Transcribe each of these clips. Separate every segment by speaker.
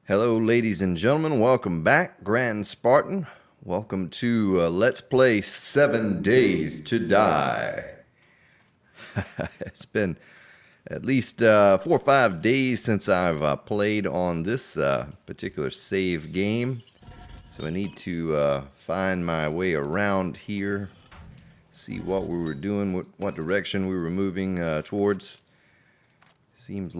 Speaker 1: Hello, ladies and gentlemen. Welcome back, Grand Spartan. Welcome to Let's Play 7 Days to Die. It's been at least 4 or 5 days since I've played on this particular save game. So I need to find my way around here, see what we were doing, what direction we were moving towards. Seems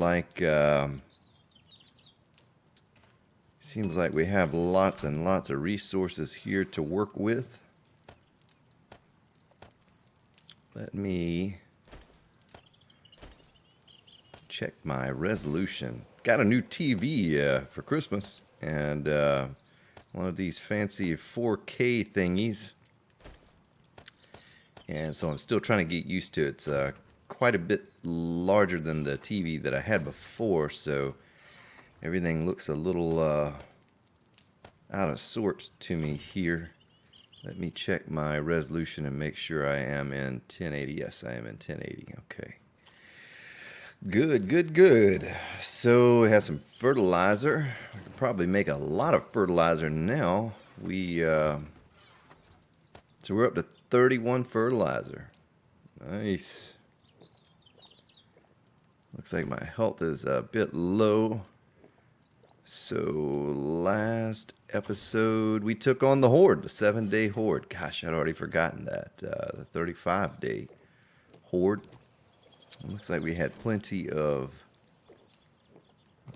Speaker 1: like we have lots and lots of resources here to work with. Let me check my resolution. Got a new TV for Christmas, and one of these fancy 4K thingies. And so I'm still trying to get used to it. It's quite a bit larger than the TV that I had before, so everything looks a little out of sorts to me here. Let me check my resolution and make sure I am in 1080. Yes, I am in 1080. Okay. Good. So we have some fertilizer. I could probably make a lot of fertilizer now. So we're up to 31 fertilizer. Nice. Looks like my health is a bit low. So last episode we took on the Horde, the 7-day Horde. Gosh, I'd already forgotten that. The 35-day Horde. It looks like we had plenty of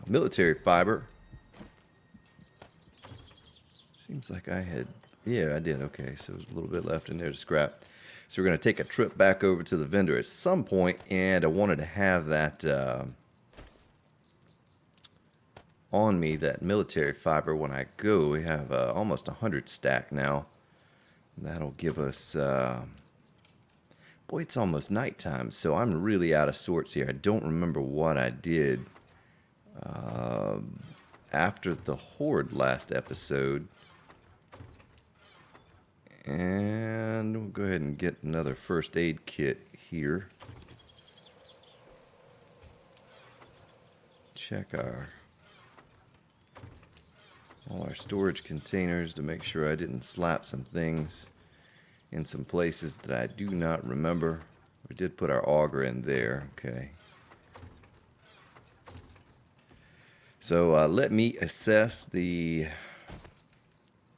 Speaker 1: military fiber. Seems like I had... Yeah, I did. Okay, so there's a little bit left in there to scrap. So we're going to take a trip back over to the vendor at some point, and I wanted to have that... on me, that military fiber, when I go. We have almost 100 stack now. That'll give us boy, it's almost nighttime, so I'm really out of sorts here. I don't remember what I did after the Horde last episode. And we'll go ahead and get another first aid kit here. Check all our storage containers to make sure I didn't slap some things in some places that I do not remember. We did put our auger in there. Okay. So let me assess the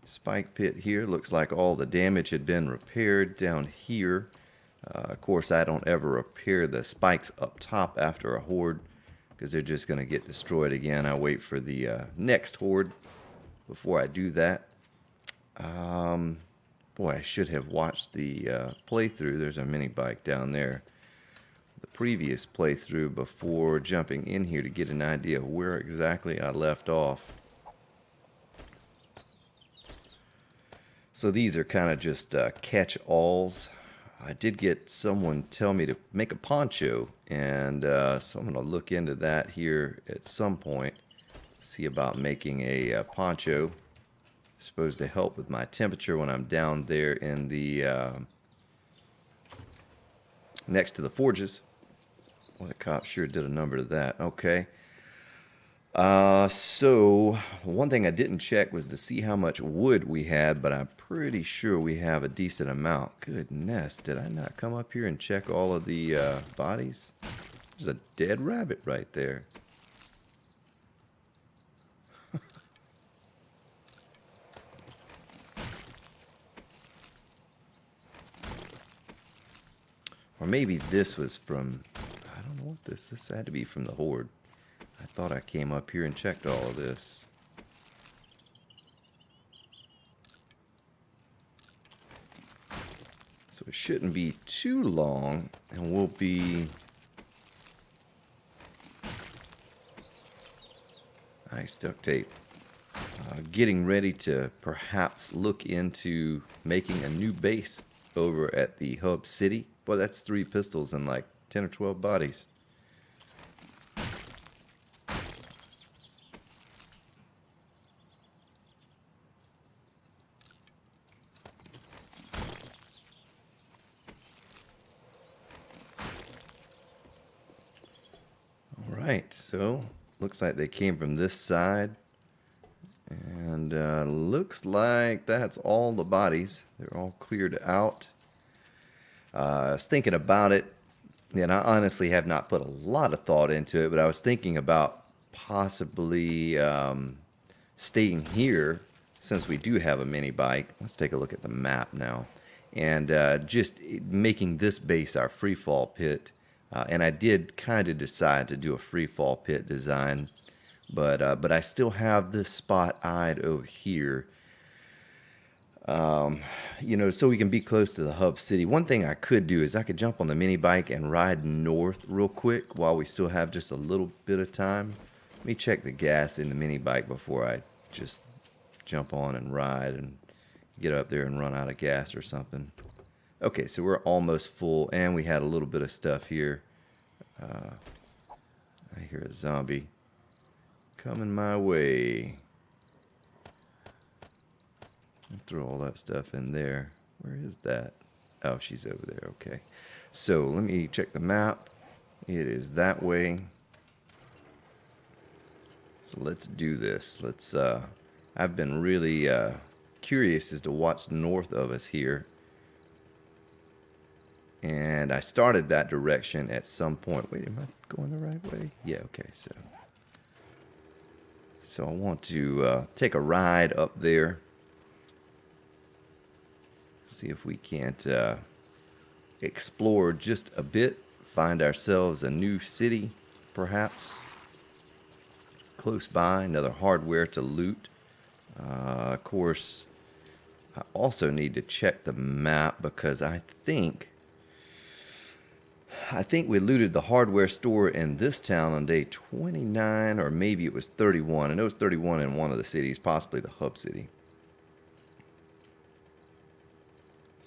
Speaker 1: spike pit here. Looks like all the damage had been repaired down here. Of course, I don't ever repair the spikes up top after a horde, because they're just going to get destroyed again. I wait for the next horde before I do that. Boy, I should have watched the playthrough. There's a mini bike down there. The previous playthrough before jumping in here to get an idea of where exactly I left off. So these are kind of just catch-alls. I did get someone tell me to make a poncho, and so I'm going to look into that here at some point. See about making a poncho. Supposed to help with my temperature when I'm down there in the next to the forges. Well, the cop sure did a number to that. Okay. So one thing I didn't check was to see how much wood we had, but I'm pretty sure we have a decent amount. Goodness, did I not come up here and check all of the bodies? There's a dead rabbit right there. Or maybe this was from, I don't know what this had to be from the Horde. I thought I came up here and checked all of this. So it shouldn't be too long, and we'll be... Nice duct tape. Getting ready to perhaps look into making a new base over at the hub city. Boy, that's 3 pistols and like 10 or 12 bodies. Alright, so looks like they came from this side. And looks like that's all the bodies. They're all cleared out. I was thinking about it, and I honestly have not put a lot of thought into it, but I was thinking about possibly staying here since we do have a mini bike. Let's take a look at the map now. And just making this base our free fall pit. And I did kind of decide to do a free fall pit design. But I still have this spot eyed over here. So we can be close to the hub city. One thing I could do is I could jump on the mini bike and ride north real quick while we still have just a little bit of time. Let me check the gas in the mini bike before I just jump on and ride and get up there and run out of gas or something. Okay, so we're almost full, and we had a little bit of stuff here. I hear a zombie coming my way. I'll throw all that stuff in there. Where is that? Oh, she's over there. Okay. So let me check the map. It is that way. So let's do this. I've been really curious as to what's north of us here. And I started that direction at some point. Wait, am I going the right way? Yeah, okay. So I want to take a ride up there. See if we can't explore just a bit. Find ourselves a new city, perhaps. Close by, another hardware to loot. Of course, I also need to check the map because I think we looted the hardware store in this town on day 29, or maybe it was 31. I know it's 31 in one of the cities, possibly the hub city.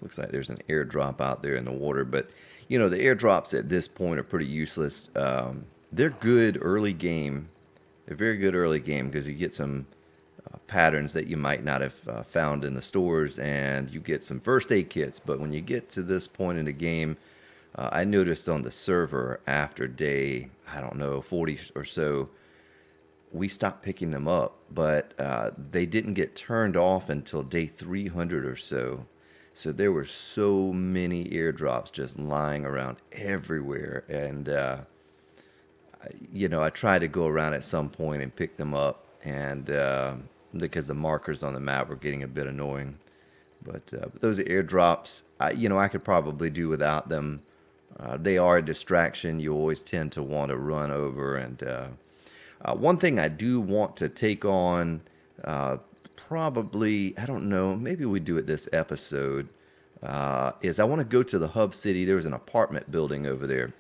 Speaker 1: Looks like there's an airdrop out there in the water, but the airdrops at this point are pretty useless. They're good early game. They're very good early game because you get some patterns that you might not have found in the stores, and you get some first aid kits. But when you get to this point in the game, I noticed on the server after day, 40 or so, we stopped picking them up, but they didn't get turned off until day 300 or so. So there were so many airdrops just lying around everywhere. And, I tried to go around at some point and pick them up. And because the markers on the map were getting a bit annoying. But those airdrops, I could probably do without them. They are a distraction. You always tend to want to run over. And one thing I do want to take on... probably, I don't know, maybe we do it this episode, is I want to go to the hub city. There was an apartment building over there.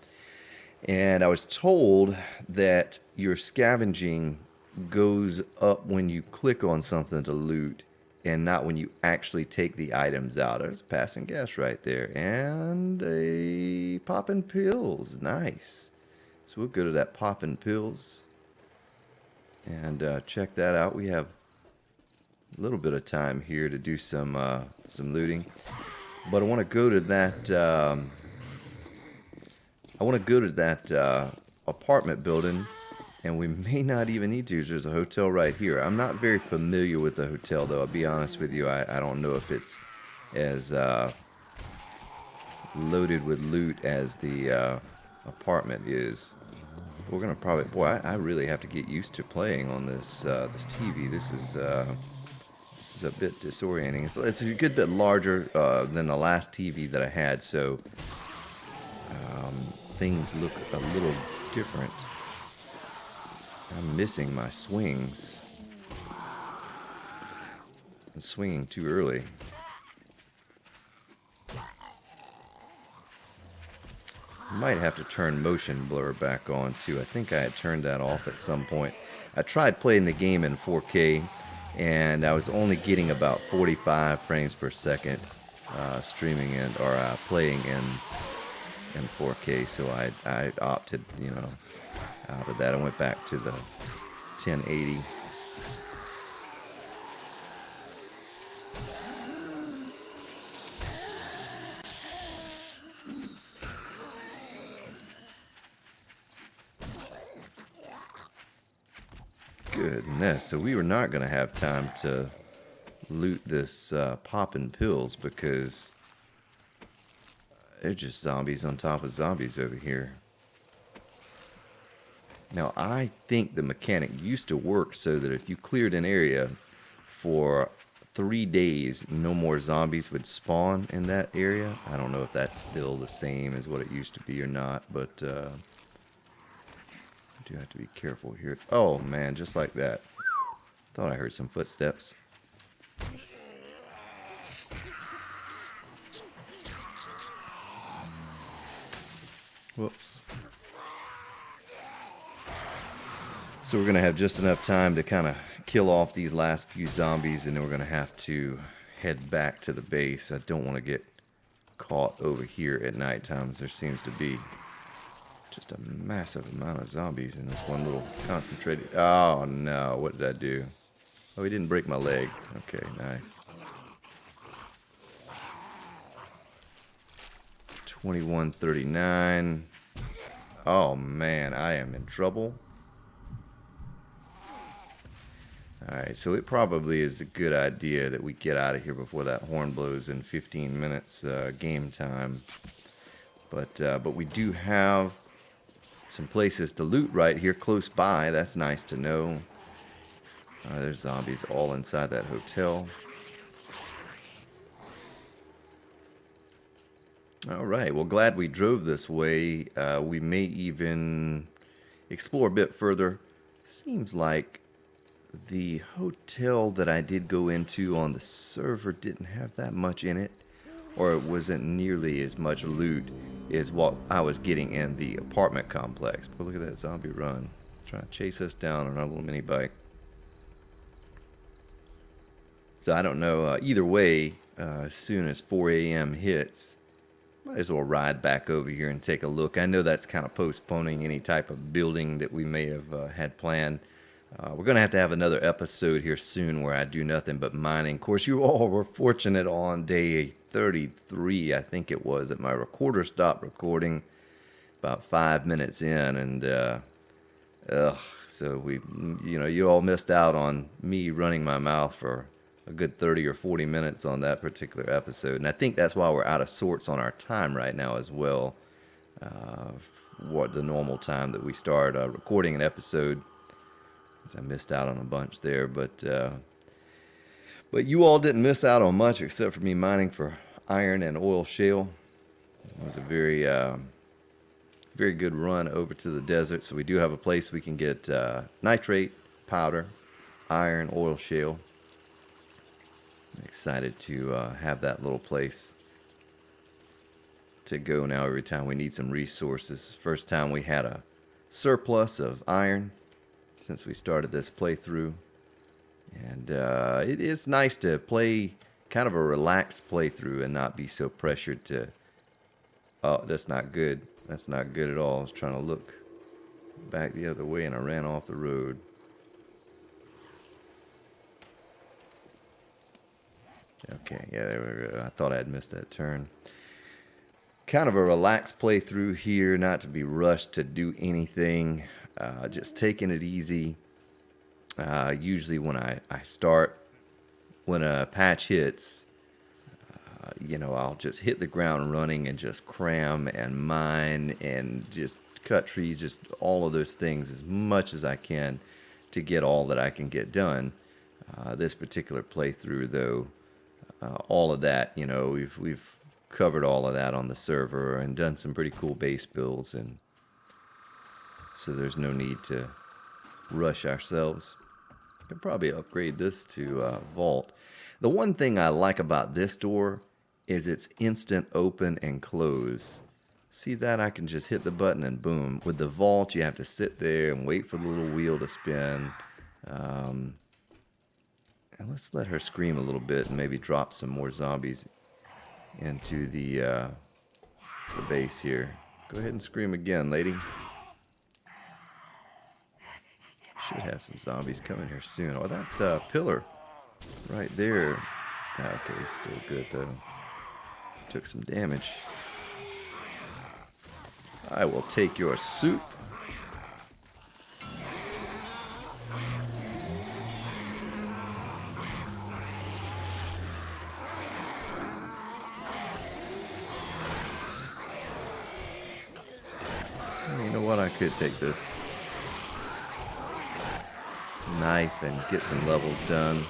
Speaker 1: And I was told that your scavenging goes up when you click on something to loot and not when you actually take the items out. There's passing gas right there. And a poppin' pills. Nice. So we'll go to that poppin' pills and check that out. We have a little bit of time here to do some looting, but I want to go to that apartment building, and we may not even need to. There's a hotel right here. I'm not very familiar with the hotel, though. I'll be honest with you. I don't know if it's as loaded with loot as the apartment is. We're gonna probably, boy, I really have to get used to playing on this TV. This is a bit disorienting. It's a good bit larger than the last TV that I had, so things look a little different. I'm missing my swings. I'm swinging too early. Might have to turn motion blur back on too. I think I had turned that off at some point. I tried playing the game in 4K, and I was only getting about 45 frames per second streaming or playing in 4K. So I opted, out of that. I went back to the 1080. Goodness, so we were not going to have time to loot this poppin' pills because they're just zombies on top of zombies over here. Now, I think the mechanic used to work so that if you cleared an area for 3 days, no more zombies would spawn in that area. I don't know if that's still the same as what it used to be or not, but I do have to be careful here. Oh, man, just like that. Thought I heard some footsteps. Whoops. So we're going to have just enough time to kind of kill off these last few zombies, and then we're going to have to head back to the base. I don't want to get caught over here at night times. There seems to be just a massive amount of zombies in this one little concentrated... Oh, no. What did I do? Oh, he didn't break my leg. Okay, nice. 2139. Oh, man. I am in trouble. Alright, so it probably is a good idea that we get out of here before that horn blows in 15 minutes game time. But we do have some places to loot right here close by. That's nice to know. There's zombies all inside that hotel. Alright, well, glad we drove this way. We may even explore a bit further. Seems like the hotel that I did go into on the server didn't have that much in it, or it wasn't nearly as much loot as what I was getting in the apartment complex. But look at that zombie run, trying to chase us down on our little mini bike. So I don't know, either way, as soon as 4 a.m. hits, might as well ride back over here and take a look. I know that's kind of postponing any type of building that we may have had planned. We're going to have another episode here soon where I do nothing but mining. Of course, you all were fortunate on day 33, I think it was, that my recorder stopped recording about 5 minutes in. And, so you all missed out on me running my mouth for a good 30 or 40 minutes on that particular episode. And I think that's why we're out of sorts on our time right now as well. What the normal time that we start recording an episode. I missed out on a bunch there, but you all didn't miss out on much except for me mining for iron and oil shale. It was a very good run over to the desert, so we do have a place we can get nitrate, powder, iron, oil shale. I'm excited to have that little place to go now every time we need some resources. First time we had a surplus of iron since we started this playthrough, and it is nice to play kind of a relaxed playthrough and not be so pressured to... Oh, that's not good. That's not good at all. I was trying to look back the other way and I ran off the road. Okay, yeah, there we go. I thought I'd missed that turn. Kind of a relaxed playthrough here, not to be rushed to do anything. Just taking it easy. Usually when I start, when a patch hits, I'll just hit the ground running and just cram and mine and just cut trees, just all of those things as much as I can to get all that I can get done. This particular playthrough, though, all of that, we've covered all of that on the server and done some pretty cool base builds, and so there's no need to rush ourselves. I could probably upgrade this to vault. The one thing I like about this door is it's instant open and close. See that? I can just hit the button and boom. With the vault, you have to sit there and wait for the little wheel to spin. And let's let her scream a little bit and maybe drop some more zombies into the base here. Go ahead and scream again, lady. Should have some zombies coming here soon. Oh, that pillar right there. Okay, it's still good though. Took some damage. I will take your soup. could take this knife and get some levels done.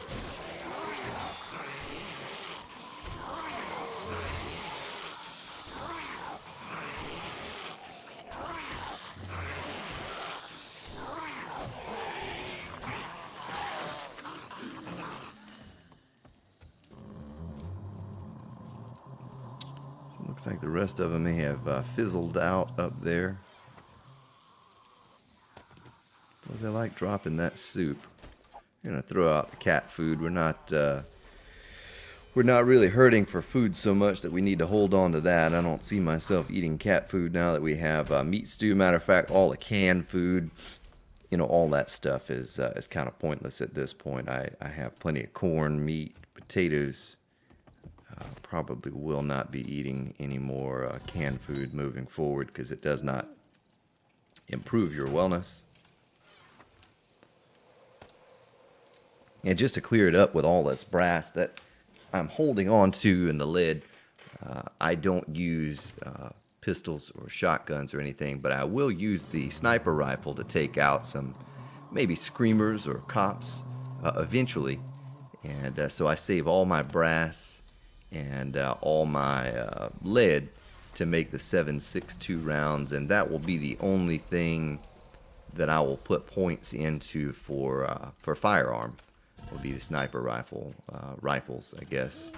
Speaker 1: Looks like the rest of them may have fizzled out up there. Well, they like dropping that soup. We're gonna throw out the cat food. We're not really hurting for food so much that we need to hold on to that. I don't see myself eating cat food now that we have meat stew. Matter of fact, all the canned food, all that stuff is kind of pointless at this point. I have plenty of corn, meat, potatoes. Probably will not be eating any more canned food moving forward because it does not improve your wellness. And just to clear it up with all this brass that I'm holding on to in the lid, I don't use pistols or shotguns or anything, but I will use the sniper rifle to take out some maybe screamers or cops eventually. And so I save all my brass and all my lead to make the 7.62 rounds, and that will be the only thing that I will put points into for firearm. Will be the sniper rifles, I guess.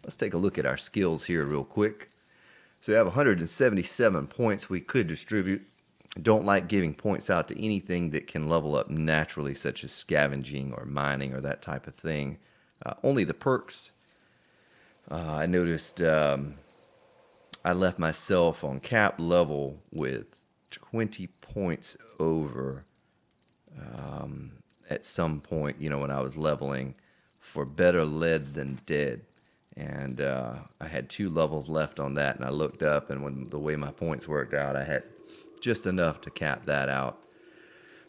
Speaker 1: Let's take a look at our skills here real quick. So we have 177 points we could distribute. Don't like giving points out to anything that can level up naturally, such as scavenging or mining or that type of thing. Only the perks. I noticed I left myself on cap level with 20 points over at some point, when I was leveling for better lead than dead. And I had 2 levels left on that, and I looked up, and when the way my points worked out, I had just enough to cap that out.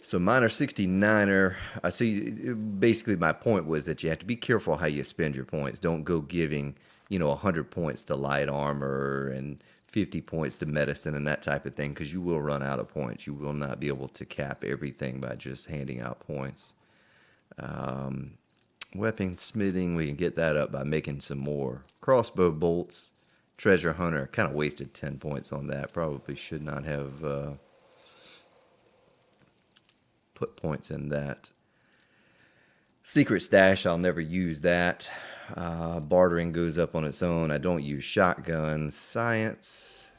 Speaker 1: So minor 69er, I see. Basically, my point was that you have to be careful how you spend your points. Don't go giving 100 points to light armor and 50 points to medicine and that type of thing, because you will run out of points. You will not be able to cap everything by just handing out points. Weapon smithing, we can get that up by making some more crossbow bolts. Treasure hunter, kind of wasted 10 points on that. Probably should not have put points in that. Secret stash, I'll never use that. Bartering goes up on its own. I don't use shotguns. Science.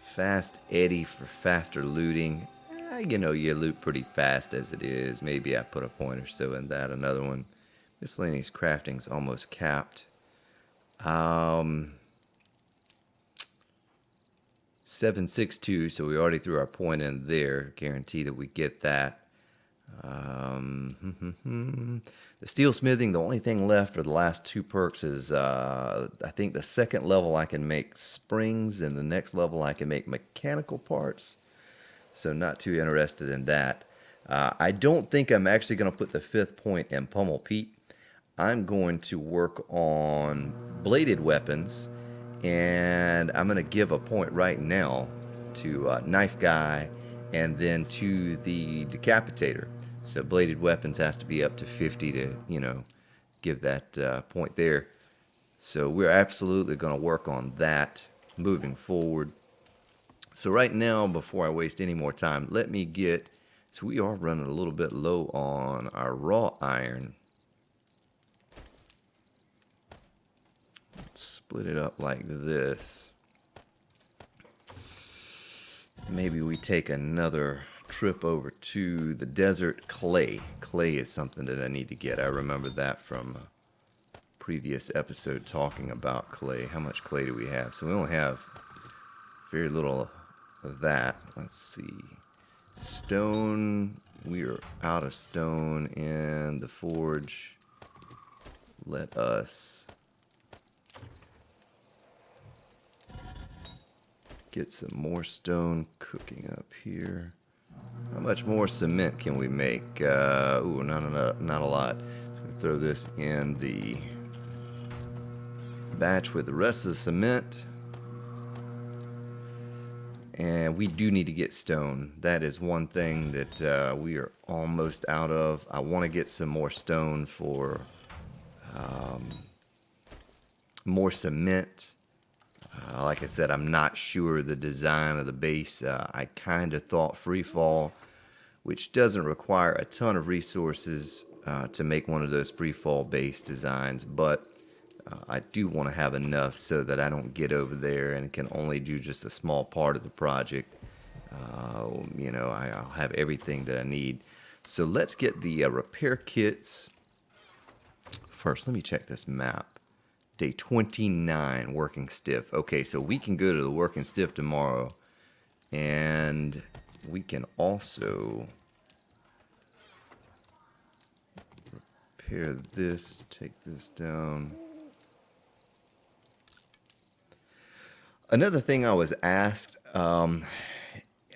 Speaker 1: Fast Eddie for faster looting. You loot pretty fast as it is. Maybe I put a point or so in that. Another one. Miscellaneous crafting's almost capped. 7.62, so we already threw our point in there. Guarantee that we get that. The steel smithing, the only thing left for the last 2 perks is I think the second level I can make springs, and the next level I can make mechanical parts. So not too interested in that. I don't think I'm actually going to put the 5th point in Pummel Pete. I'm going to work on bladed weapons, and I'm going to give a point right now to Knife Guy and then to the Decapitator. So bladed weapons has to be up to 50 to, give that point there. So we're absolutely going to work on that moving forward. So right now, before I waste any more time, let me get... So we are running a little bit low on our raw iron. Let's split it up like this. Maybe we take another trip over to the desert clay. Clay is something that I need to get. I remember that from a previous episode talking about clay. How much clay do we have? So we only have very little of that. Let's see. Stone. We are out of stone in the forge. Let us get some more stone cooking up here. How much more cement can we make? Ooh, not a lot. So we throw this in the batch with the rest of the cement. And we do need to get stone. That is one thing that we are almost out of. I want to get some more stone for more cement. Like I said, I'm not sure the design of the base. I kind of thought free fall, which doesn't require a ton of resources to make one of those free fall base designs, but I do want to have enough so that I don't get over there and can only do just a small part of the project. You know, I'll have everything that I need. So let's get the repair kits. First, let me check this map. Day 29, working stiff. Okay, so we can go to the working stiff tomorrow. And we can also repair this, take this down. Another thing I was asked, and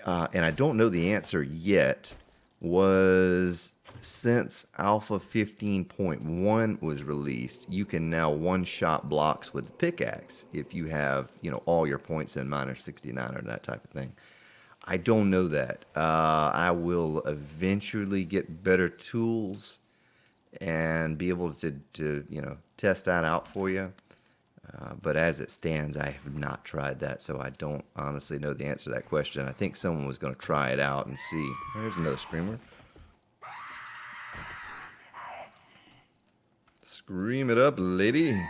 Speaker 1: I don't know the answer yet, was since Alpha 15.1 was released, you can now one-shot blocks with the pickaxe if you have, you know, all your points in Miner 69 or that type of thing. I don't know that. I will eventually get better tools and be able to you know, test that out for you. But as it stands, I have not tried that, so I don't honestly know the answer to that question. I think someone was going to try it out and see. There's another screamer. Scream it up, lady.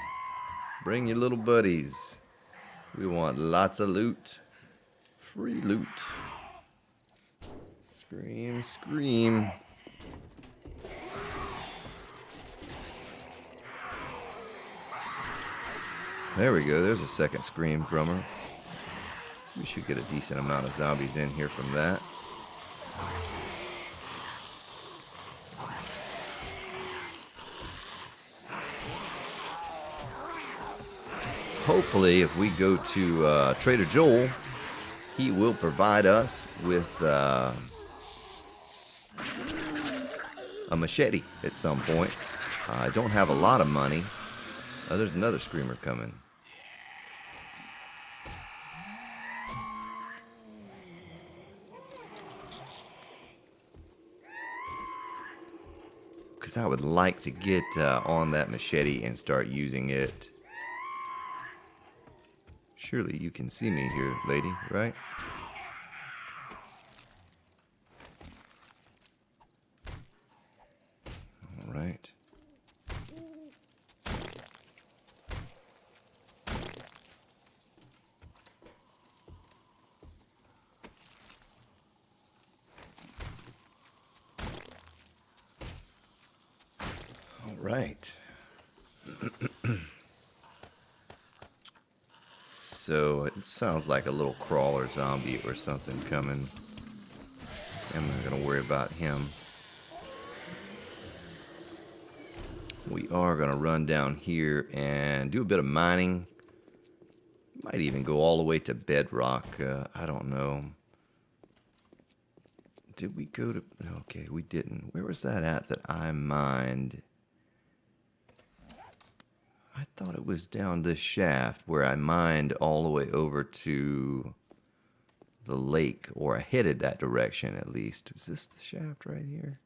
Speaker 1: Bring your little buddies. We want lots of loot. Free loot. Scream, scream. There we go. There's a second scream from her. So we should get a decent amount of zombies in here from that. Hopefully, if we go to Trader Joel, he will provide us with a machete at some point. I don't have a lot of money. Oh, there's another screamer coming. Because I would like to get on that machete and start using it. Surely you can see me here, lady, right? All right. All right. So it sounds like a little crawler zombie or something coming. I'm not going to worry about him. We are going to run down here and do a bit of mining. Might even go all the way to bedrock. I don't know. Did we go to... Okay, we didn't. Where was that at that I mined? I thought it was down this shaft where I mined all the way over to the lake, or I headed that direction at least. Is this the shaft right here?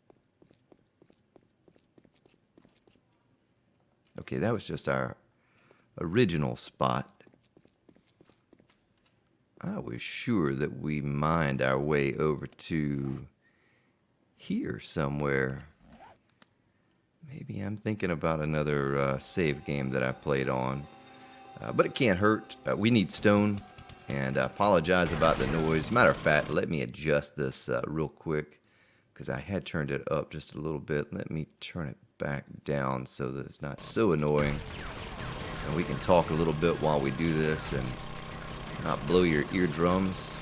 Speaker 1: Okay, that was just our original spot. I was sure that we mined our way over to here somewhere. Maybe I'm thinking about another save game that I played on. But it can't hurt. We need stone. And I apologize about the noise. Matter of fact, let me adjust this real quick, because I had turned it up just a little bit. Let me turn it back down so that it's not so annoying. And we can talk a little bit while we do this and not blow your eardrums.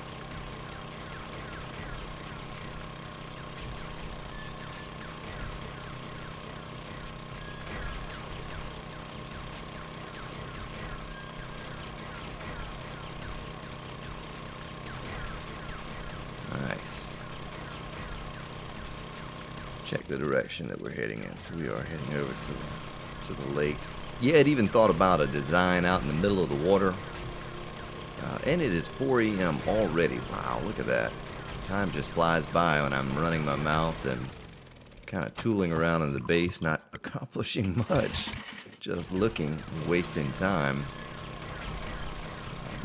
Speaker 1: Nice. Check the direction that we're heading in. So we are heading over to the lake. Yeah, it even thought about a design out in the middle of the water. And it is 4 a.m. already. Wow, look at that. Time just flies by when I'm running my mouth and kind of tooling around in the base, not accomplishing much. Just looking and wasting time.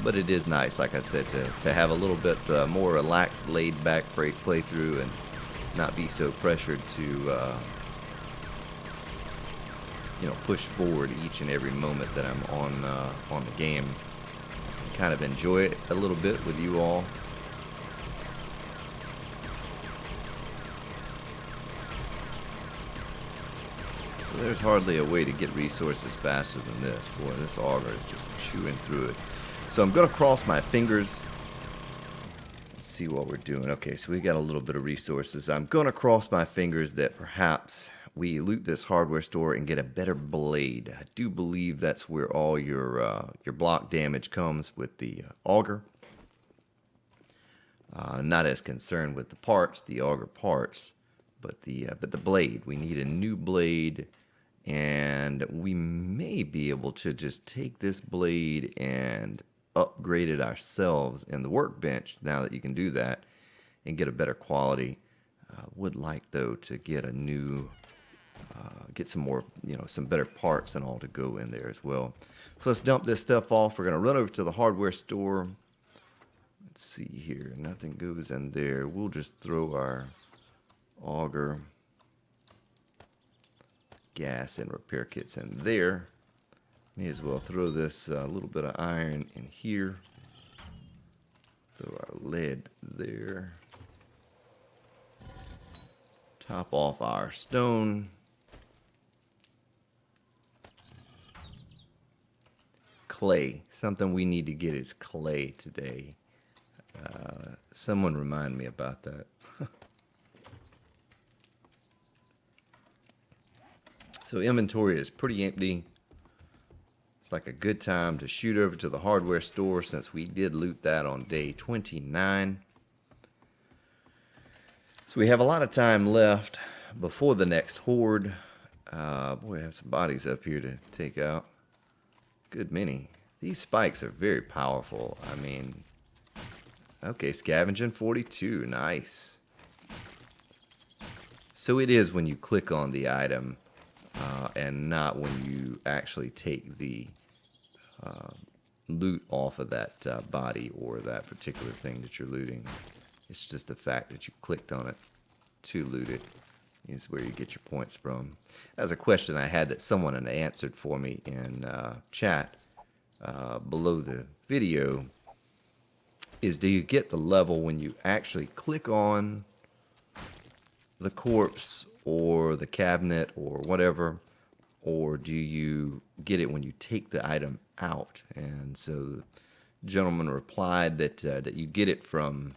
Speaker 1: But it is nice, like I said, to have a little bit more relaxed, laid-back playthrough and not be so pressured to, push forward each and every moment that I'm on the game. Kind of enjoy it a little bit with you all. So there's hardly a way to get resources faster than this. Boy, this auger is just chewing through it. So I'm going to cross my fingers. Let's see what we're doing. Okay, so we got a little bit of resources. I'm going to cross my fingers that perhaps we loot this hardware store and get a better blade. I do believe that's where all your block damage comes with the auger. Not as concerned with the parts, the auger parts, but the blade. We need a new blade, and we may be able to just take this blade and upgrade it ourselves in the workbench now that you can do that and get a better quality. Would like though to get a new get some more, some better parts and all to go in there as well. So let's dump this stuff off. We're going to run over to the hardware store. Let's see here. Nothing goes in there. We'll just throw our auger, gas, and repair kits in there. May as well throw this little bit of iron in here. Throw our lead there. Top off our stone. Clay. Something we need to get is clay today. Someone remind me about that. So inventory is pretty empty. It's like a good time to shoot over to the hardware store since we did loot that on day 29. So we have a lot of time left before the next horde. Boy, I have some bodies up here to take out. Good many. These spikes are very powerful. I mean, okay, scavenging 42. Nice. So it is when you click on the item and not when you actually take the loot off of that body or that particular thing that you're looting. It's just the fact that you clicked on it to loot it is where you get your points from. That was a question I had that someone had answered for me in chat below the video. Is do you get the level when you actually click on the corpse or the cabinet or whatever, or do you get it when you take the item out? And so the gentleman replied that you get it from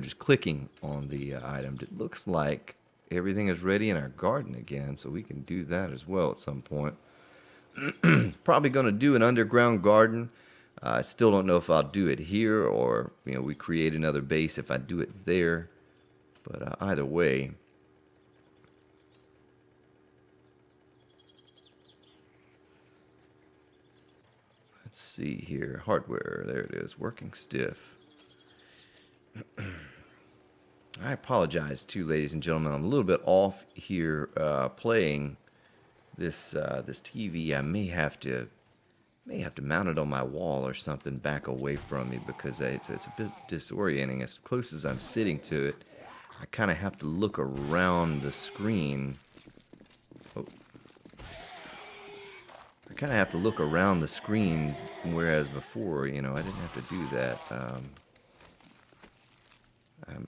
Speaker 1: just clicking on the item. It looks like everything is ready in our garden again, so we can do that as well at some point. Probably going to do an underground garden. I still don't know if I'll do it here or we create another base if I do it there. But either way, let's see here. Hardware, there it is, working stiff. I apologize too, ladies and gentlemen. I'm a little bit off here playing this TV. I may have to mount it on my wall or something back away from me because it's a bit disorienting. As close as I'm sitting to it, I kind of have to look around the screen. Oh. I kind of have to look around the screen, whereas before, I didn't have to do that.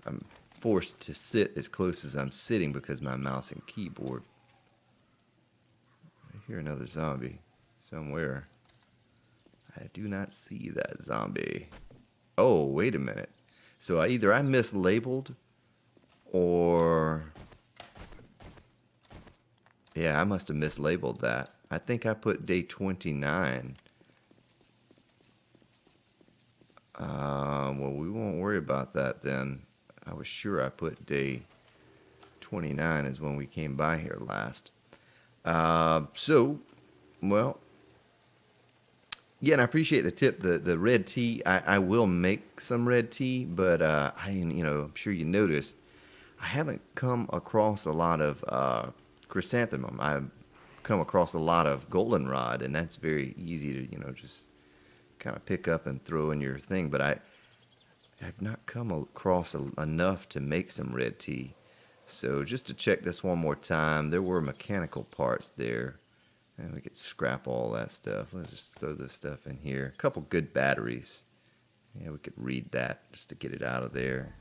Speaker 1: I'm forced to sit as close as I'm sitting because my mouse and keyboard. I hear another zombie somewhere. I do not see that zombie. Oh, wait a minute. So either I mislabeled or... yeah, I must have mislabeled that. I think I put day 29. Well, we won't worry about that then. I was sure I put day 29 is when we came by here last. Well, Yeah, and I appreciate the tip. The red tea, I will make some red tea, but I'm sure you noticed, I haven't come across a lot of chrysanthemum. I've come across a lot of goldenrod, and that's very easy to, just kind of pick up and throw in your thing. But I've not come across enough to make some red tea. So just to check this one more time, there were mechanical parts there. And we could scrap all that stuff. Let's just throw this stuff in here. A couple good batteries. Yeah, we could read that just to get it out of there.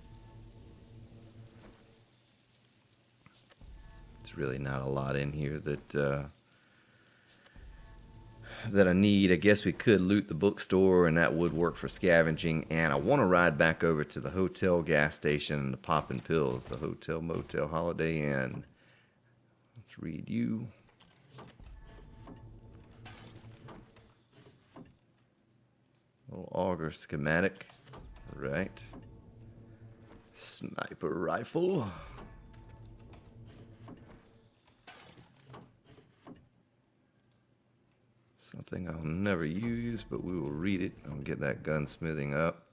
Speaker 1: It's really not a lot in here that I need. I guess we could loot the bookstore, and that would work for scavenging. And I want to ride back over to the hotel, gas station, and the poppin' pills. The hotel, motel, Holiday Inn. Let's read you. Little auger schematic. Right. Sniper rifle. Something I'll never use, but we will read it. I'll get that gunsmithing up.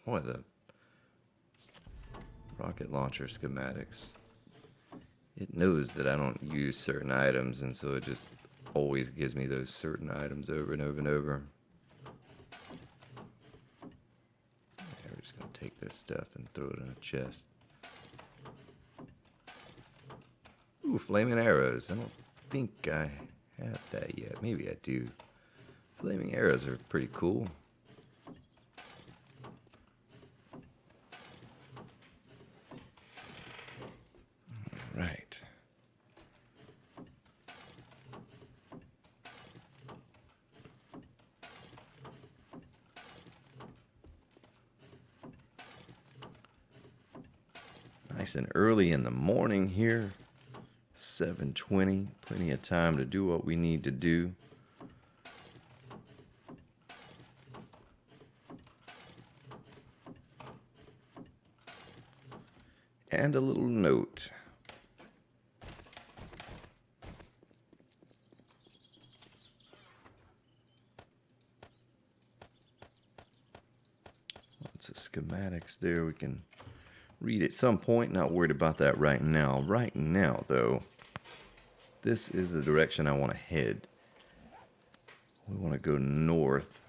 Speaker 1: Boy, the rocket launcher schematics. It knows that I don't use certain items, and so it just always gives me those certain items over and over and over. Yeah, we're just going to take this stuff and throw it in a chest. Ooh, flaming arrows. I don't think I have that yet. Maybe I do. Flaming arrows are pretty cool. All right. Nice and early in the morning here. 7:20. Plenty of time to do what we need to do. And a little note. Lots of schematics there. We can read at some point. Not worried about that right now. Right now, though, this is the direction I want to head. We want to go north.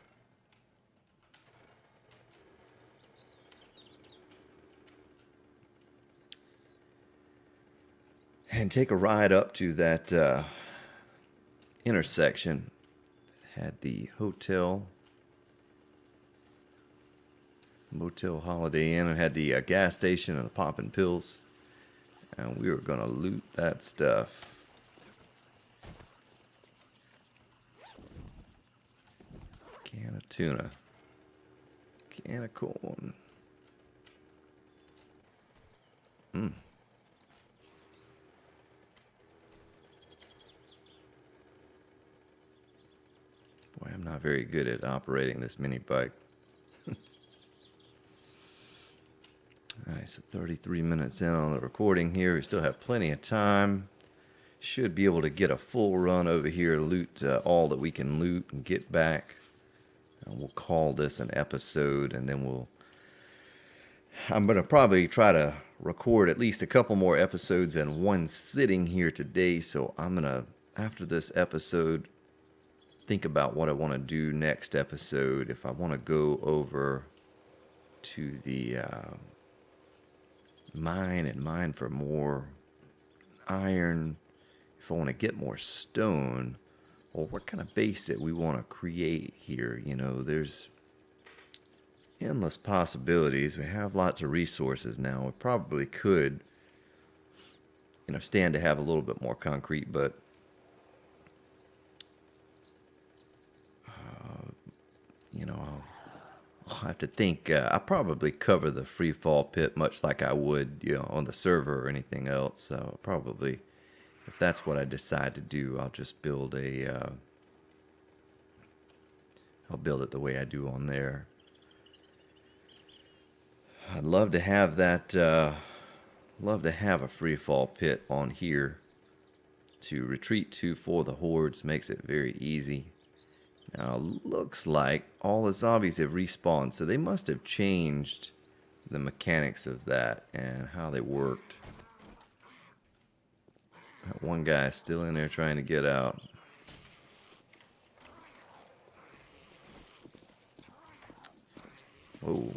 Speaker 1: And take a ride up to that intersection that had the hotel, motel, Holiday Inn, and had the gas station and the poppin' pills. And we were going to loot that stuff. Can of tuna. Can of corn. Boy, I'm not very good at operating this mini bike. Alright, so 33 minutes in on the recording here. We still have plenty of time. Should be able to get a full run over here, loot all that we can loot and get back. And we'll call this an episode, and then I'm going to probably try to record at least a couple more episodes in one sitting here today. So I'm going to, after this episode, think about what I want to do next episode. If I want to go over to the mine for more iron, if I want to get more stone, or what kind of base that we want to create here. There's endless possibilities. We have lots of resources now. We probably could, stand to have a little bit more concrete, but I'll have to think. I'll probably cover the free fall pit much like I would, on the server or anything else. So probably, if that's what I decide to do, I'll just build I'll build it the way I do on there. I'd love to have that, love to have a free fall pit on here. to retreat to for the hordes. Makes it very easy. Now, looks like all the zombies have respawned, so they must have changed the mechanics of that and how they worked. That one guy still in there trying to get out. Whoa.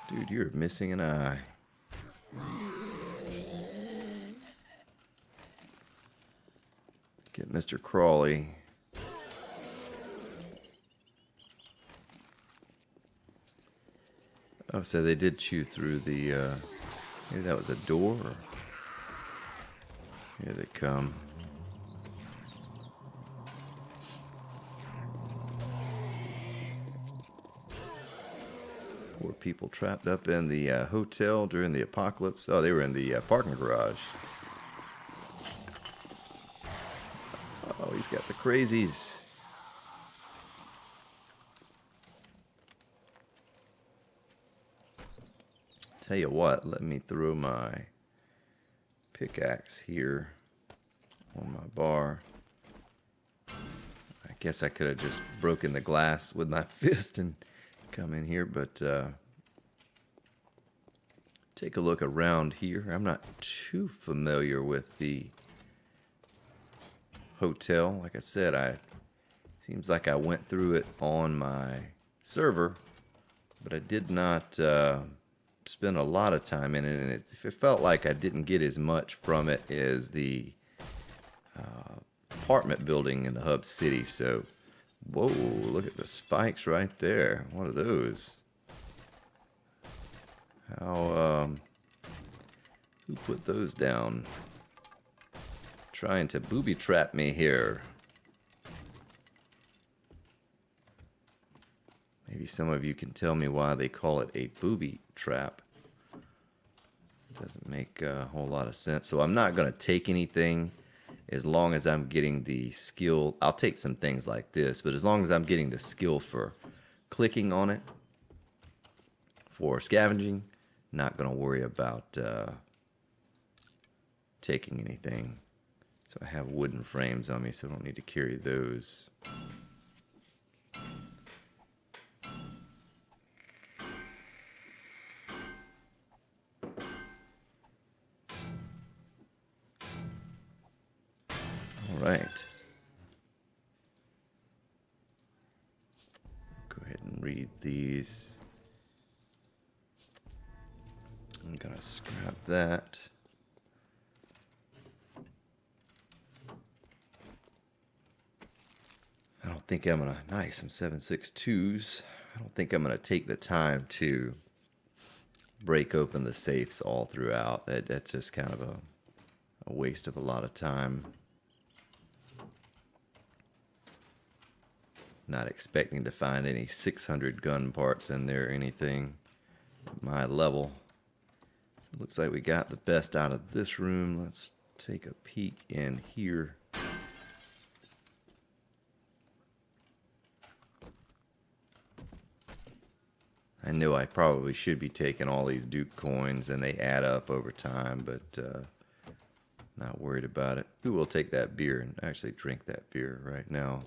Speaker 1: Dude, you're missing an eye. Get Mr. Crawley. Oh, so they did chew through the, maybe that was a door? Or... Here they come. Poor people trapped up in the hotel during the apocalypse. Oh, they were in the parking garage. Oh, he's got the crazies. Tell you what, let me throw my pickaxe here on my bar. I guess I could have just broken the glass with my fist and come in here, but take a look around here. I'm not too familiar with the hotel. Like I said, seems like I went through it on my server, but I did not spend a lot of time in it, and it felt like I didn't get as much from it as the apartment building in the hub city. So, whoa, look at the spikes right there. What are those? How, who put those down? Trying to booby trap me here. Maybe some of you can tell me why they call it a booby trap. Doesn't make a whole lot of sense. So I'm not going to take anything as long as I'm getting the skill. I'll take some things like this, but as long as I'm getting the skill for clicking on it, for scavenging, not going to worry about taking anything. So I have wooden frames on me, so I don't need to carry those. All right. Go ahead and read these. I'm gonna scrap that. I don't think I'm gonna, nice, some 7.62s. I don't think I'm gonna take the time to break open the safes all throughout. That's just kind of a waste of a lot of time. Not expecting to find any 600 gun parts in there or anything at my level. So it looks like we got the best out of this room. Let's take a peek in here. I know I probably should be taking all these Duke coins, and they add up over time, but not worried about it. We will take that beer and actually drink that beer right now.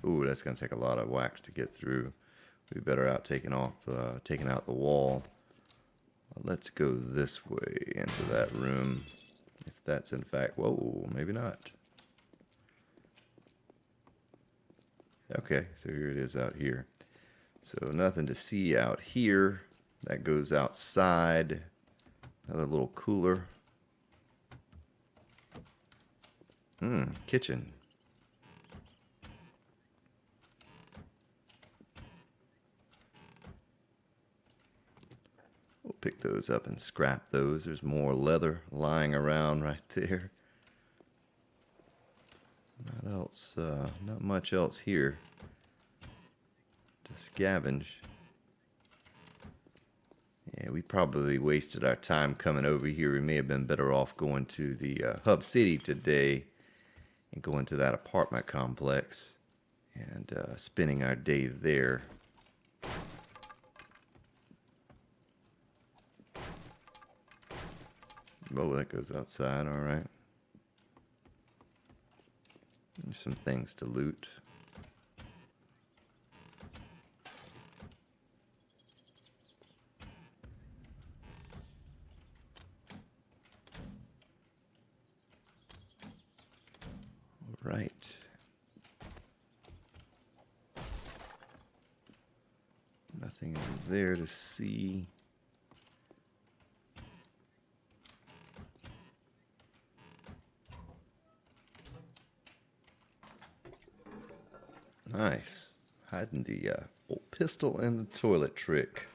Speaker 1: Ooh, that's going to take a lot of wax to get through. We'd better out taking out the wall. Let's go this way into that room. If that's in fact, whoa, maybe not. Okay, so here it is out here. So nothing to see out here. That goes outside. Another little cooler. Kitchen. pick those up and scrap those. There's more leather lying around right there. Not much else here to scavenge. Yeah, we probably wasted our time coming over here. We may have been better off going to the hub city today and going to that apartment complex and spending our day there. Oh, that goes outside, all right. There's some things to loot. All right. Nothing over there to see. Nice. Hiding the old pistol and the toilet trick.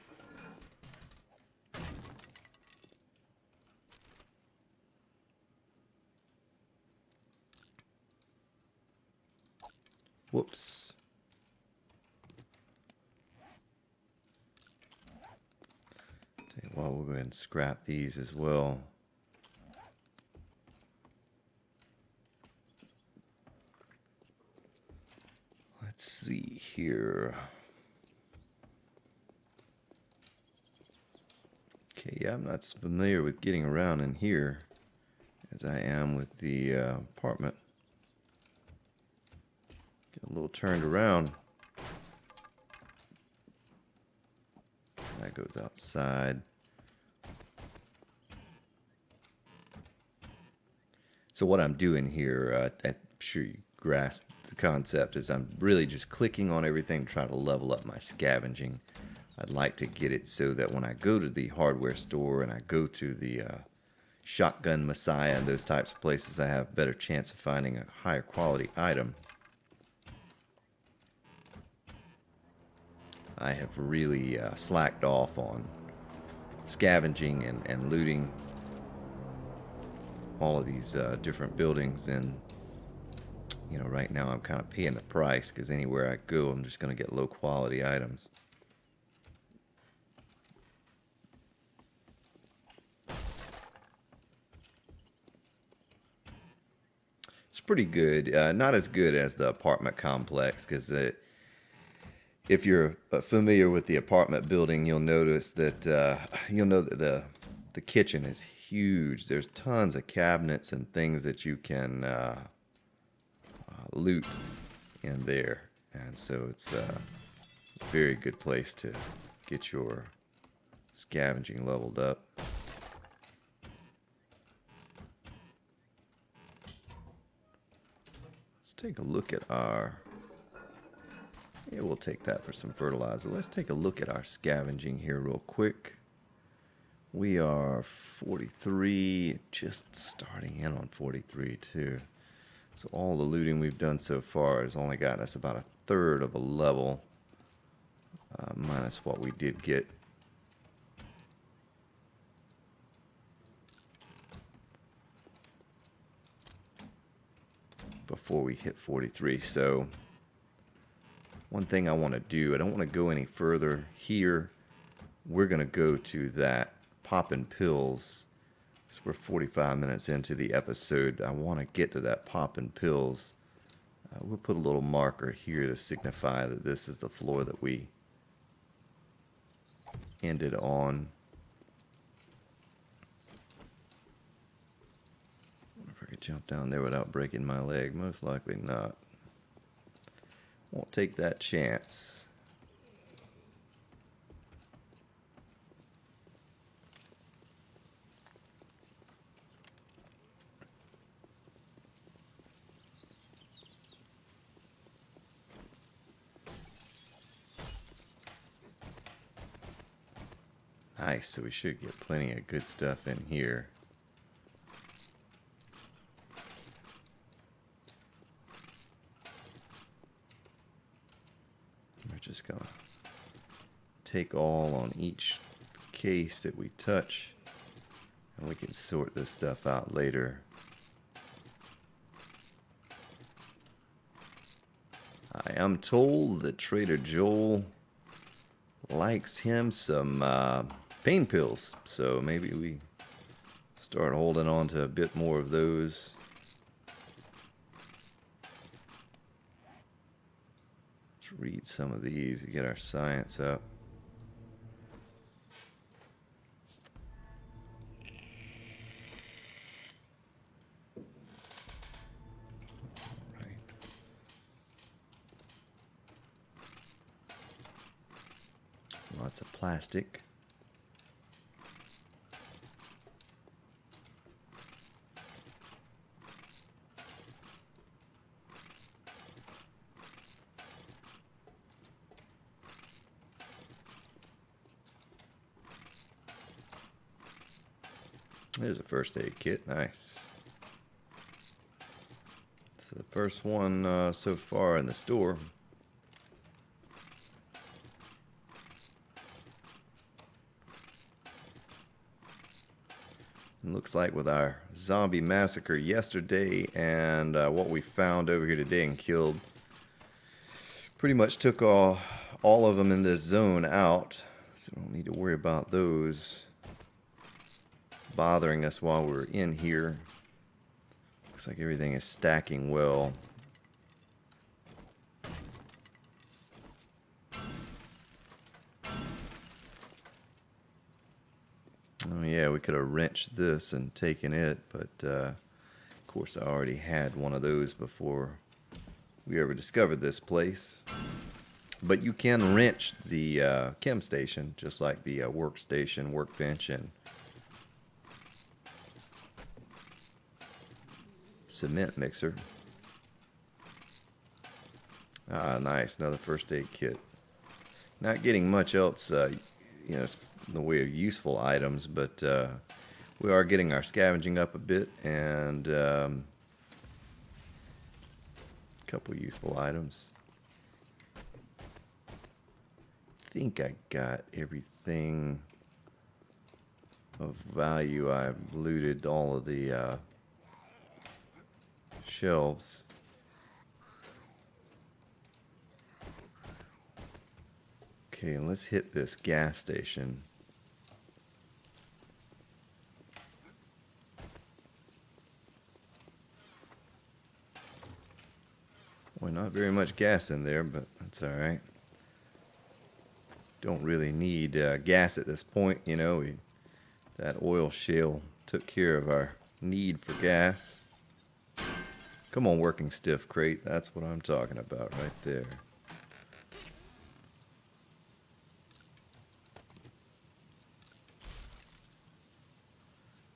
Speaker 1: Whoops. Tell you what, we'll go ahead and scrap these as well. Let's see here. Okay, yeah, I'm not as familiar with getting around in here as I am with the apartment. Get a little turned around. That goes outside. So what I'm doing here, I'm sure you grasp the concept, is I'm really just clicking on everything to try to level up my scavenging. I'd like to get it so that when I go to the hardware store and I go to the Shotgun Messiah and those types of places, I have a better chance of finding a higher quality item. I have really slacked off on scavenging and looting all of these different buildings, and you know, right now I'm kind of paying the price because anywhere I go I'm just going to get low quality items. It's pretty good. Not as good as the apartment complex, because if you're familiar with the apartment building, you'll notice that you'll know that the kitchen is huge. There's tons of cabinets and things that you can loot in there, and so it's a very good place to get your scavenging leveled up. Let's take a look at our... Yeah, we'll take that for some fertilizer. Let's take a look at our scavenging here real quick. We are 43, just starting in on 43 too. So all the looting we've done so far has only gotten us about a third of a level, minus what we did get. Before we hit 43. So one thing I want to do, I don't want to go any further here. We're going to go to that poppin' pills. So we're 45 minutes into the episode. I want to get to that poppin' pills. We'll put a little marker here to signify that this is the floor that we ended on. I wonder if I could jump down there without breaking my leg. Most likely not. Won't take that chance. Nice, so we should get plenty of good stuff in here. We're just gonna take all on each case that we touch, and we can sort this stuff out later. I am told that Trader Joel likes him some pain pills, so maybe we start holding on to a bit more of those. Let's read some of these to get our science up. Lots of plastic. There's a first aid kit. Nice. It's the first one so far in the store. Looks like with our zombie massacre yesterday and what we found over here today and killed, pretty much took all of them in this zone out. So we don't need to worry about those bothering us while we're in here. Looks like everything is stacking well. Oh yeah, we could have wrenched this and taken it, but of course I already had one of those before we ever discovered this place. But you can wrench the chem station, just like the workstation, workbench, and cement mixer. Ah, nice, another first aid kit. Not getting much else, you know, in the way of useful items, but we are getting our scavenging up a bit, and a couple useful items. I think I got everything of value. I looted all of the shelves. Okay, let's hit this gas station. Well, not very much gas in there, but that's all right. Don't really need gas at this point, you know. That oil shale took care of our need for gas. Come on, working stiff crate. That's what I'm talking about right there.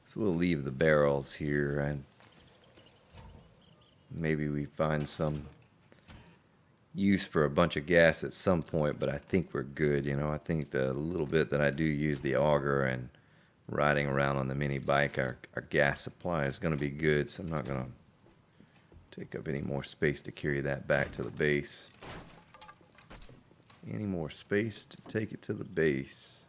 Speaker 1: So we'll leave the barrels here, and maybe we find some use for a bunch of gas at some point, but I think we're good. You know, I think the little bit that I do use the auger and riding around on the mini bike, our gas supply is going to be good, so I'm not going to take up any more space to carry that back to the base. Any more space to take it to the base.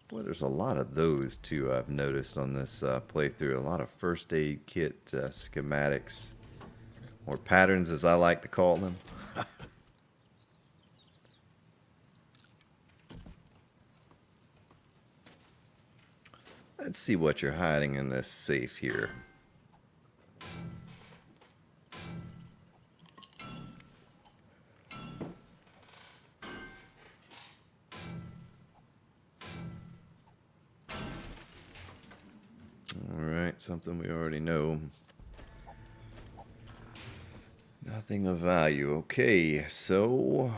Speaker 1: Boy, there's a lot of those too, I've noticed on this playthrough. A lot of first aid kit schematics, or patterns as I like to call them. Let's see what you're hiding in this safe here. Alright, something we already know. Nothing of value. Okay, so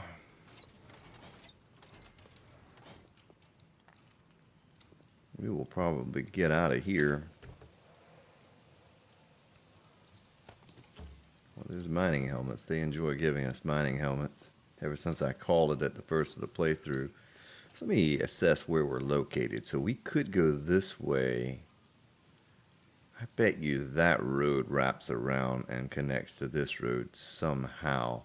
Speaker 1: we will probably get out of here. Well, there's mining helmets. They enjoy giving us mining helmets ever since I called it at the first of the playthrough. So let me assess where we're located. So we could go this way. I bet you that road wraps around and connects to this road somehow.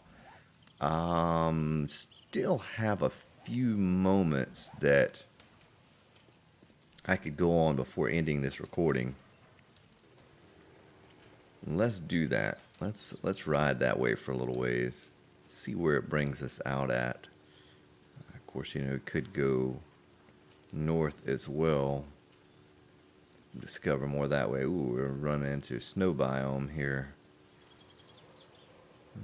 Speaker 1: Still have a few moments that I could go on before ending this recording. Let's do that. Let's ride that way for a little ways. See where it brings us out at. Of course, you know, it could go north as well. Discover more that way. Ooh, we're running into a snow biome here.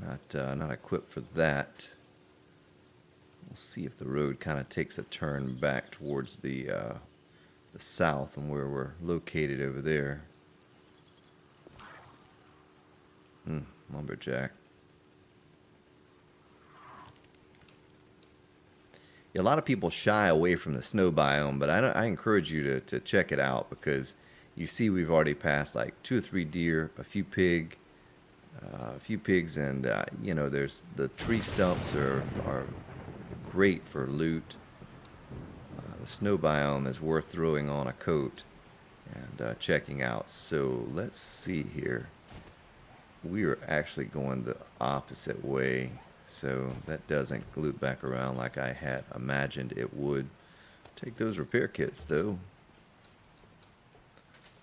Speaker 1: Not equipped for that. We'll see if the road kind of takes a turn back towards the south and where we're located over there. Lumberjack. Yeah, a lot of people shy away from the snow biome, but I encourage you to check it out because you see we've already passed like 2 or 3 deer, a few pigs, and you know, there's the tree stumps are great for loot. The snow biome is worth throwing on a coat and checking out. So let's see here. We are actually going the opposite way, so that doesn't loop back around like I had imagined it would. Take those repair kits though.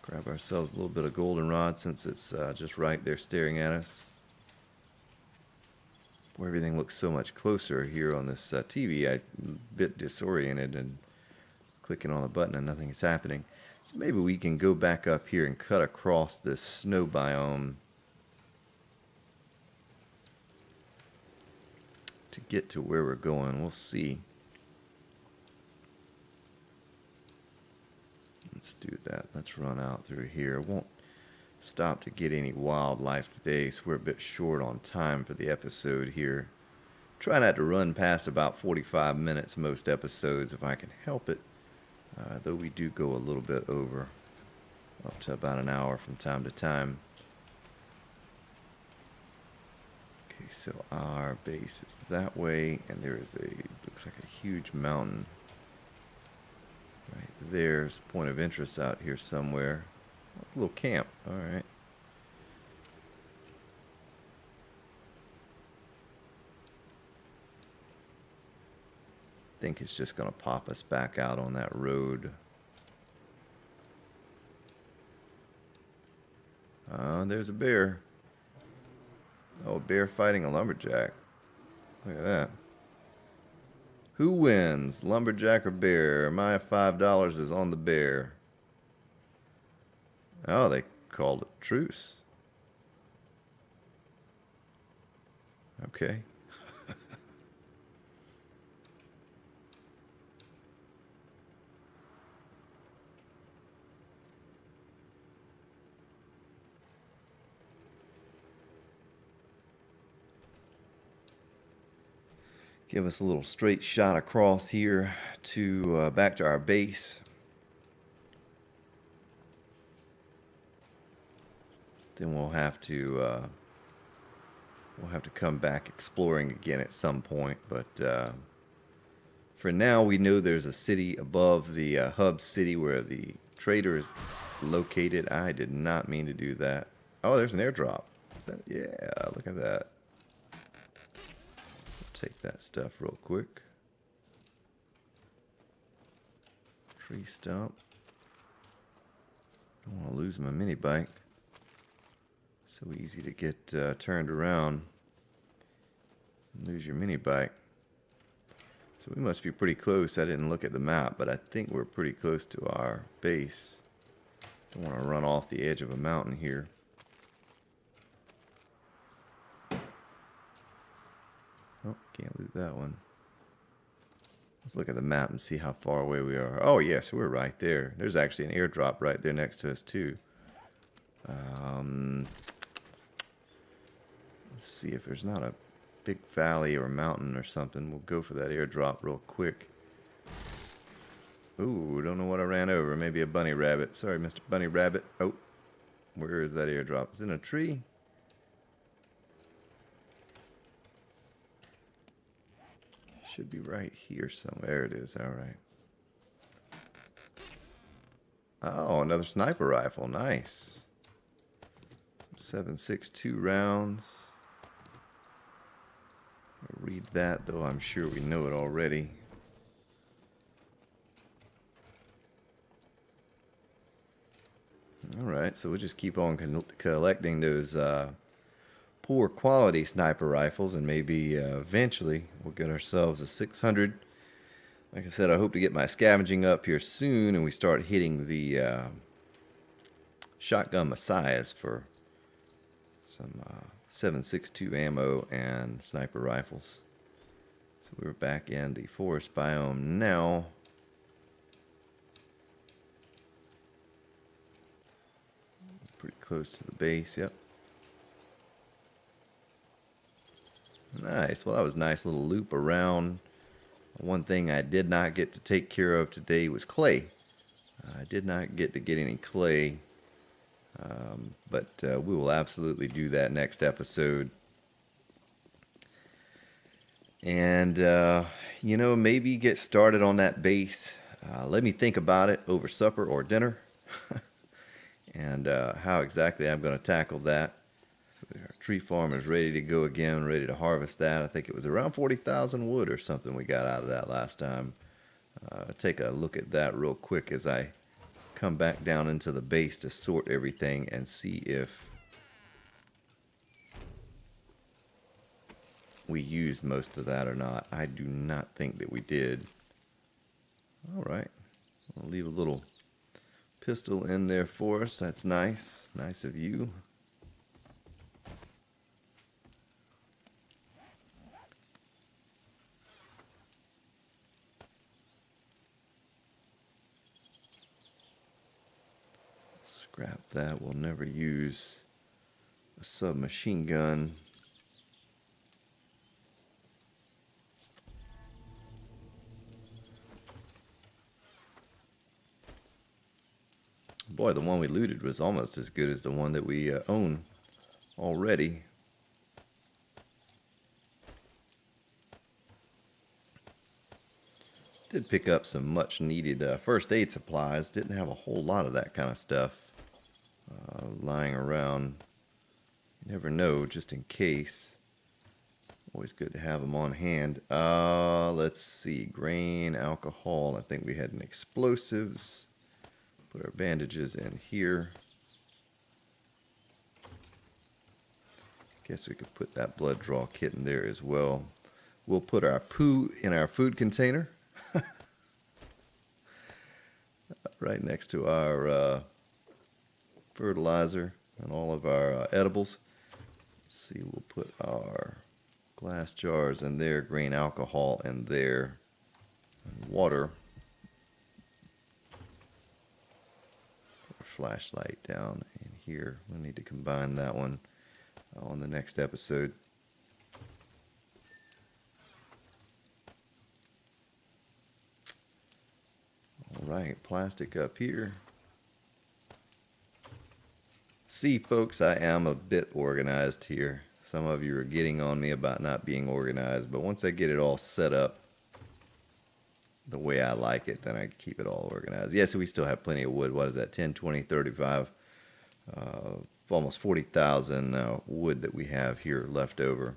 Speaker 1: Grab ourselves a little bit of goldenrod since it's just right there staring at us. Where everything looks so much closer here on this TV, I'm a bit disoriented and clicking on a button and nothing is happening. So maybe we can go back up here and cut across this snow biome to get to where we're going. We'll see. Let's do that. Let's run out through here. Won't stop to get any wildlife today, so we're a bit short on time for the episode here. Try not to run past about 45 minutes most episodes if I can help it, though we do go a little bit over, up to about an hour from time to time. Okay, so our base is that way, and there is looks like a huge mountain right there's a point of interest out here somewhere. It's a little camp. All right. I think it's just going to pop us back out on that road. There's a bear. Oh, a bear fighting a lumberjack. Look at that. Who wins, lumberjack or bear? My $5 is on the bear. Oh, they called it truce. Okay. Give us a little straight shot across here to back to our base. Then we'll have to come back exploring again at some point. But for now, we know there's a city above the hub city where the trader is located. I did not mean to do that. Oh, there's an airdrop. Is that, yeah, look at that. Take that stuff real quick. Tree stump. Don't want to lose my mini bike. So easy to get turned around and lose your mini bike. So we must be pretty close. I didn't look at the map, but I think we're pretty close to our base. Don't want to run off the edge of a mountain here. Oh, can't loot that one. Let's look at the map and see how far away we are. Oh, yes, we're right there. There's actually an airdrop right there next to us, too. Let's see if there's not a big valley or mountain or something. We'll go for that airdrop real quick. Ooh, don't know what I ran over. Maybe a bunny rabbit. Sorry, Mr. Bunny Rabbit. Oh, where is that airdrop? It's in a tree. Should be right here somewhere. There it is. All right. Oh, another sniper rifle. Nice. 7.62 rounds. I'll read that, though I'm sure we know it already. All right, so we'll just keep on collecting those poor quality sniper rifles, and maybe eventually we'll get ourselves a 600. Like I said, I hope to get my scavenging up here soon, and we start hitting the shotgun messiahs for some 7.62 ammo and sniper rifles. So we're back in the forest biome now. Pretty close to the base, yep. Nice. Well, that was a nice little loop around. One thing I did not get to take care of today was clay. I did not get to get any clay, but we will absolutely do that next episode. And, you know, maybe get started on that base. Let me think about it over supper or dinner. And how exactly I'm going to tackle that. So our tree farm is ready to go again, ready to harvest that. I think it was around 40,000 wood or something we got out of that last time. Take a look at that real quick as I come back down into the base to sort everything and see if we used most of that or not. I do not think that we did. All right. I'll leave a little pistol in there for us. That's nice. Nice of you. Scrap that. We'll never use a submachine gun. Boy, the one we looted was almost as good as the one that we own already. Did pick up some much needed first aid supplies. Didn't have a whole lot of that kind of stuff lying around. You never know, just in case. Always good to have them on hand. Let's see. Grain, alcohol. I think we had an explosives. Put our bandages in here. Guess we could put that blood draw kit in there as well. We'll put our poo in our food container. Right next to our fertilizer and all of our edibles. Let's see, we'll put our glass jars in there, grain alcohol in there, and water. Put our flashlight down in here. We'll need to combine that one on the next episode. Alright, plastic up here. See, folks, I am a bit organized here. Some of you are getting on me about not being organized, but once I get it all set up the way I like it, then I keep it all organized. Yes, we still have plenty of wood. What is that? 10, 20, 35, almost 40,000 wood that we have here left over.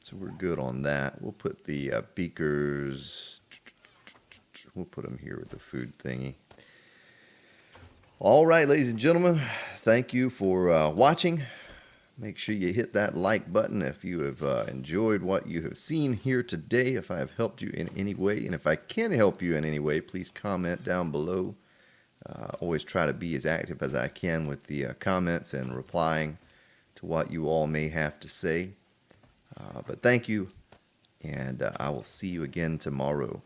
Speaker 1: So we're good on that. We'll put the beakers... We'll put them here with the food thingy. All right, ladies and gentlemen, thank you for watching. Make sure you hit that like button if you have enjoyed what you have seen here today, if I have helped you in any way. And if I can help you in any way, please comment down below. Always try to be as active as I can with the comments and replying to what you all may have to say. But thank you, and I will see you again tomorrow.